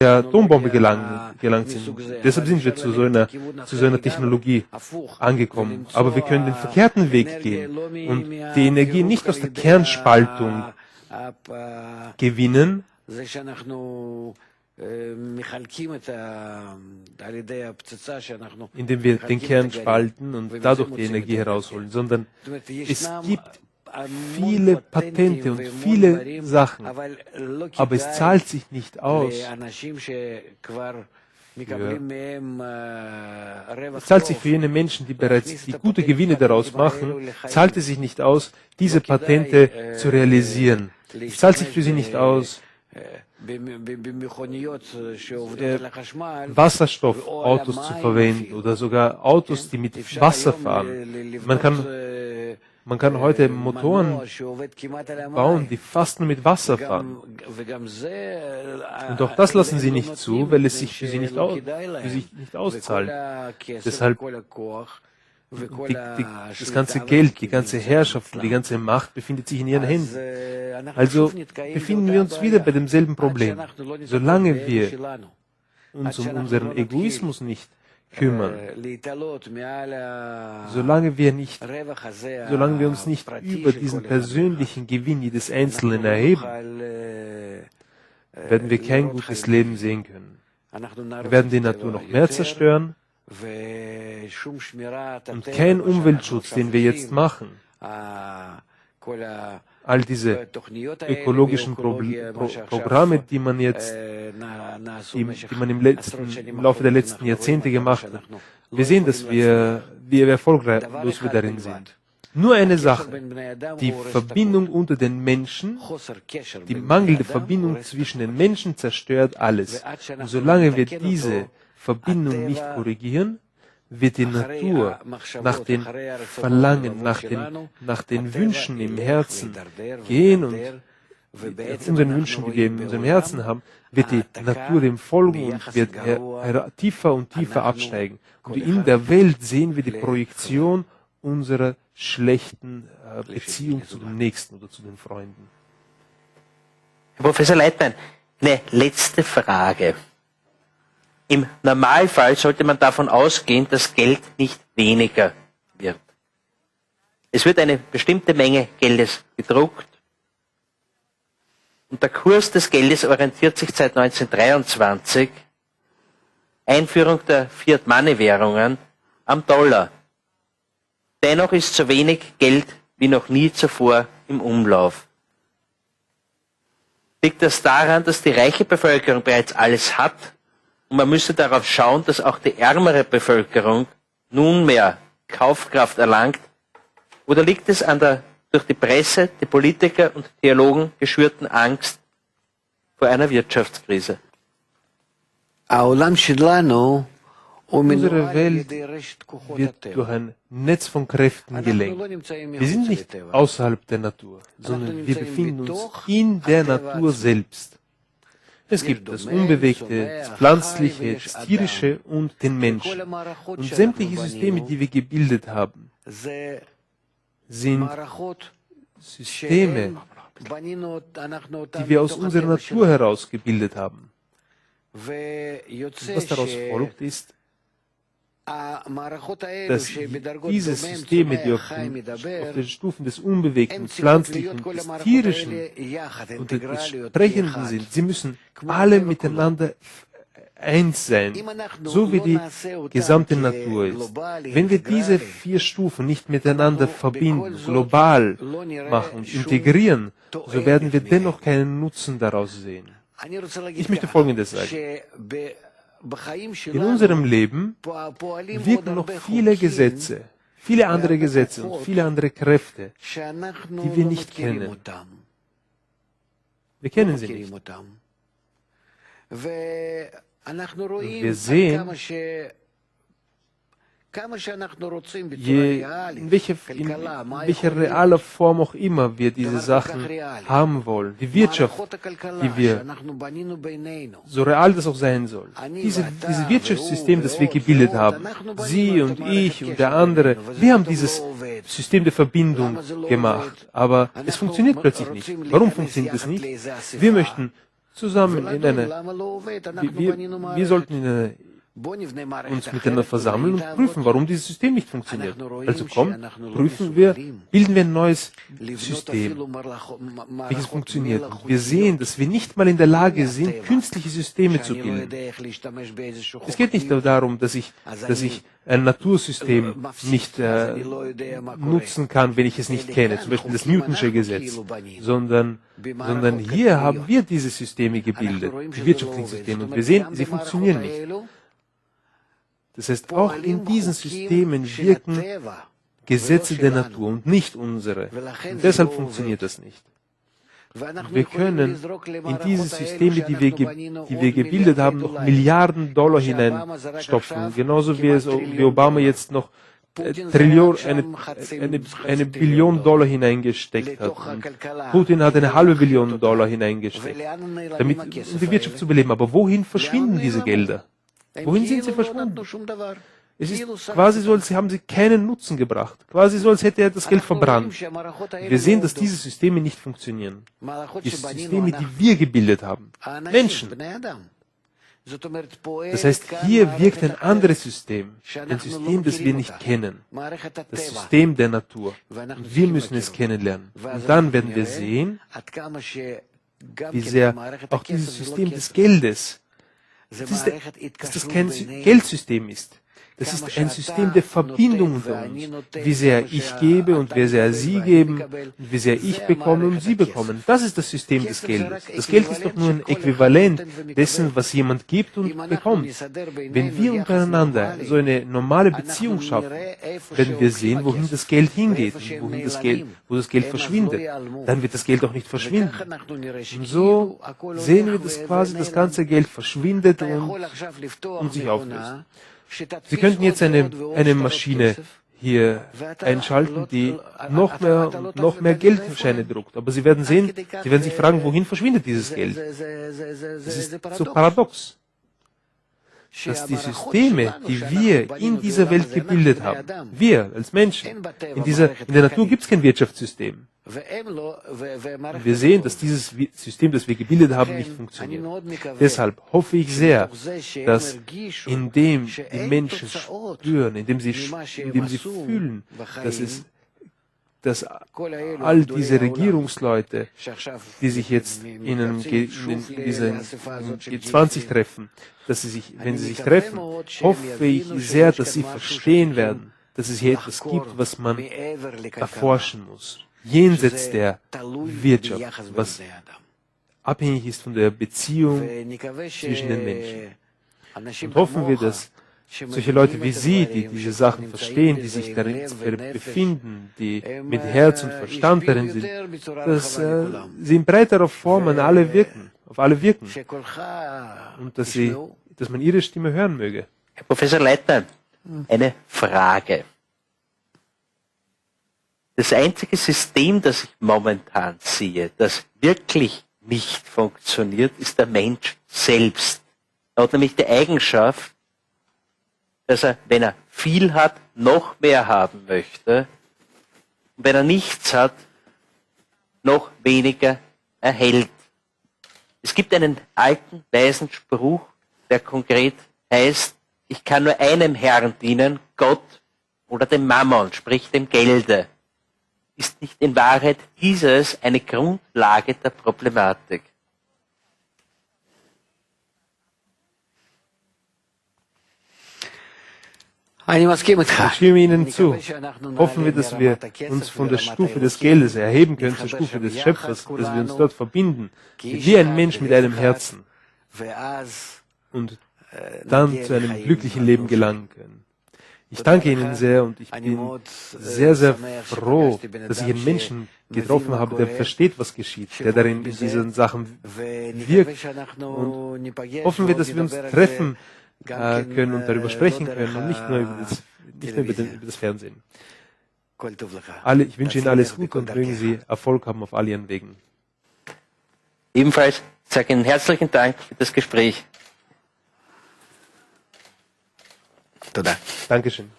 der Atombombe gelangt sind. Deshalb sind wir zu so einer Technologie angekommen. Aber wir können den verkehrten Weg gehen und die Energie nicht aus der Kernspaltung gewinnen, indem wir den Kern spalten und dadurch die Energie herausholen, sondern es gibt viele Patente und viele Sachen, aber es zahlt sich nicht aus. Es zahlt sich für jene Menschen, die bereits die gute Gewinne daraus machen, zahlt es sich nicht aus, diese Patente zu realisieren. Es zahlt sich für sie nicht aus, Wasserstoffautos zu verwenden oder sogar Autos, die mit Wasser fahren. Man kann heute Motoren bauen, die fast nur mit Wasser fahren. Und auch das lassen sie nicht zu, weil es sich für sie nicht auszahlt. Deshalb das ganze Geld, die ganze Herrschaft und die ganze Macht befindet sich in ihren Händen. Also befinden wir uns wieder bei demselben Problem. Solange wir uns um unseren Egoismus nicht kümmern, solange wir uns nicht über diesen persönlichen Gewinn jedes Einzelnen erheben, werden wir kein gutes Leben sehen können. Wir werden die Natur noch mehr zerstören und kein Umweltschutz, den wir jetzt machen, all diese ökologischen Programme, die man im Laufe der letzten Jahrzehnte gemacht hat. Wir sehen, dass wie erfolglos wir darin sind. Nur eine Sache, die Verbindung unter den Menschen, die mangelnde Verbindung zwischen den Menschen zerstört alles. Und solange wir diese Verbindung nicht korrigieren, wird die Natur nach den Verlangen, nach den Wünschen im Herzen gehen und unseren Wünschen, die wir in unserem Herzen haben, wird die Natur dem folgen und wird tiefer und tiefer absteigen. Und in der Welt sehen wir die Projektion unserer schlechten Beziehung zu dem Nächsten oder zu den Freunden. Herr Professor Leitmein, eine letzte Frage. Im Normalfall sollte man davon ausgehen, dass Geld nicht weniger wird. Es wird eine bestimmte Menge Geldes gedruckt und der Kurs des Geldes orientiert sich seit 1923, Einführung der Fiat-Money-Währungen, am Dollar. Dennoch ist so wenig Geld wie noch nie zuvor im Umlauf. Liegt das daran, dass die reiche Bevölkerung bereits alles hat und man müsse darauf schauen, dass auch die ärmere Bevölkerung nunmehr Kaufkraft erlangt? Oder liegt es an der durch die Presse, die Politiker und Theologen geschürten Angst vor einer Wirtschaftskrise? Unsere Welt wird durch ein Netz von Kräften gelenkt. Wir sind nicht außerhalb der Natur, sondern wir befinden uns in der Natur selbst. Es gibt das Unbewegte, das Pflanzliche, das Tierische und den Menschen. Und sämtliche Systeme, die wir gebildet haben, sind Systeme, die wir aus unserer Natur heraus gebildet haben. Und was daraus folgt, ist, dass diese Systeme, die auf den Stufen des Unbewegten, Pflanzlichen, des Tierischen und des Sprechenden sind, sie müssen alle miteinander eins sein, so wie die gesamte Natur ist. Wenn wir diese 4 Stufen nicht miteinander verbinden, global machen und integrieren, so werden wir dennoch keinen Nutzen daraus sehen. Ich möchte Folgendes sagen. In unserem Leben wirken noch viele Gesetze, viele andere Gesetze und viele andere Kräfte, die wir nicht kennen. Wir kennen sie nicht. Und wir sehen, in welcher realer Form auch immer wir diese Sachen haben wollen, die Wirtschaft, die wir, so real das auch sein soll, dieses Wirtschaftssystem, das wir gebildet haben, Sie und ich und der andere, wir haben dieses System der Verbindung gemacht, aber es funktioniert plötzlich nicht. Warum funktioniert es nicht? Wir möchten zusammen in einer, wir sollten in einer, uns miteinander versammeln und prüfen, warum dieses System nicht funktioniert. Also bilden wir ein neues System, welches funktioniert. Wir sehen, dass wir nicht mal in der Lage sind, künstliche Systeme zu bilden. Es geht nicht nur darum, dass ich ein Natursystem nicht nutzen kann, wenn ich es nicht kenne, zum Beispiel das Newtonsche Gesetz, sondern hier haben wir diese Systeme gebildet, die wirtschaftlichen Systeme, und wir sehen, sie funktionieren nicht. Das heißt, auch in diesen Systemen wirken Gesetze der Natur und nicht unsere. Und deshalb funktioniert das nicht. Wir können in diese Systeme, die wir gebildet haben, noch Milliarden Dollar hineinstopfen. Genauso wie Obama jetzt noch eine Billion Dollar hineingesteckt hat. Und Putin hat eine halbe Billion Dollar hineingesteckt, um die Wirtschaft zu beleben. Aber wohin verschwinden diese Gelder? Wohin sind sie verschwunden? Es ist quasi so, als haben sie keinen Nutzen gebracht. Quasi so, als hätte er das Geld verbrannt. Wir sehen, dass diese Systeme nicht funktionieren. Die Systeme, die wir gebildet haben. Menschen. Das heißt, hier wirkt ein anderes System. Ein System, das wir nicht kennen. Das System der Natur. Und wir müssen es kennenlernen. Und dann werden wir sehen, wie sehr auch dieses System des Geldes, dass das kein Geldsystem ist. Das ist ein System der Verbindung unter uns. Wie sehr ich gebe und wie sehr Sie geben und wie sehr ich bekomme und Sie bekommen. Das ist das System des Geldes. Das Geld ist doch nur ein Äquivalent dessen, was jemand gibt und bekommt. Wenn wir untereinander so eine normale Beziehung schaffen, werden wir sehen, wohin das Geld hingeht und wo das Geld verschwindet. Dann wird das Geld auch nicht verschwinden. Und so sehen wir, dass quasi das ganze Geld verschwindet und sich auflöst. Sie könnten jetzt eine Maschine hier einschalten, die noch mehr Geldscheine druckt. Aber Sie werden sehen, Sie werden sich fragen, wohin verschwindet dieses Geld? Das ist so paradox, dass die Systeme, die wir in dieser Welt gebildet haben, wir als Menschen, in der Natur gibt es kein Wirtschaftssystem. Und wir sehen, dass dieses System, das wir gebildet haben, nicht funktioniert. Deshalb hoffe ich sehr, dass indem die Menschen spüren, indem sie fühlen, dass all diese Regierungsleute, die sich jetzt in diesen G20 treffen, wenn sie sich treffen, hoffe ich sehr, dass sie verstehen werden, dass es hier etwas gibt, was man erforschen muss. Jenseits der Wirtschaft, was abhängig ist von der Beziehung zwischen den Menschen. Und hoffen wir, dass solche Leute wie Sie, die diese Sachen verstehen, die sich darin befinden, die mit Herz und Verstand darin sind, dass sie in breiterer Form auf alle wirken und dass man Ihre Stimme hören möge. Herr Professor Leitner, eine Frage. Das einzige System, das ich momentan sehe, das wirklich nicht funktioniert, ist der Mensch selbst. Er hat nämlich die Eigenschaft, dass er, wenn er viel hat, noch mehr haben möchte. Und wenn er nichts hat, noch weniger erhält. Es gibt einen alten, weisen Spruch, der konkret heißt, ich kann nur einem Herrn dienen, Gott oder dem Mammon, sprich dem Gelde. Ist nicht in Wahrheit dieses eine Grundlage der Problematik? Ich stimme Ihnen zu. Hoffen wir, dass wir uns von der Stufe des Geldes erheben können zur Stufe des Schöpfers, dass wir uns dort verbinden, wie ein Mensch mit einem Herzen und dann zu einem glücklichen Leben gelangen können. Ich danke Ihnen sehr und ich bin sehr, sehr froh, dass ich einen Menschen getroffen habe, der versteht, was geschieht, der darin in diesen Sachen wirkt. Und hoffen wir, dass wir uns treffen können und darüber sprechen können und nicht nur über das Fernsehen. Ich wünsche Ihnen alles Gute und mögen Sie Erfolg haben auf all Ihren Wegen. Ebenfalls sage Ihnen herzlichen Dank für das Gespräch. Dankeschön.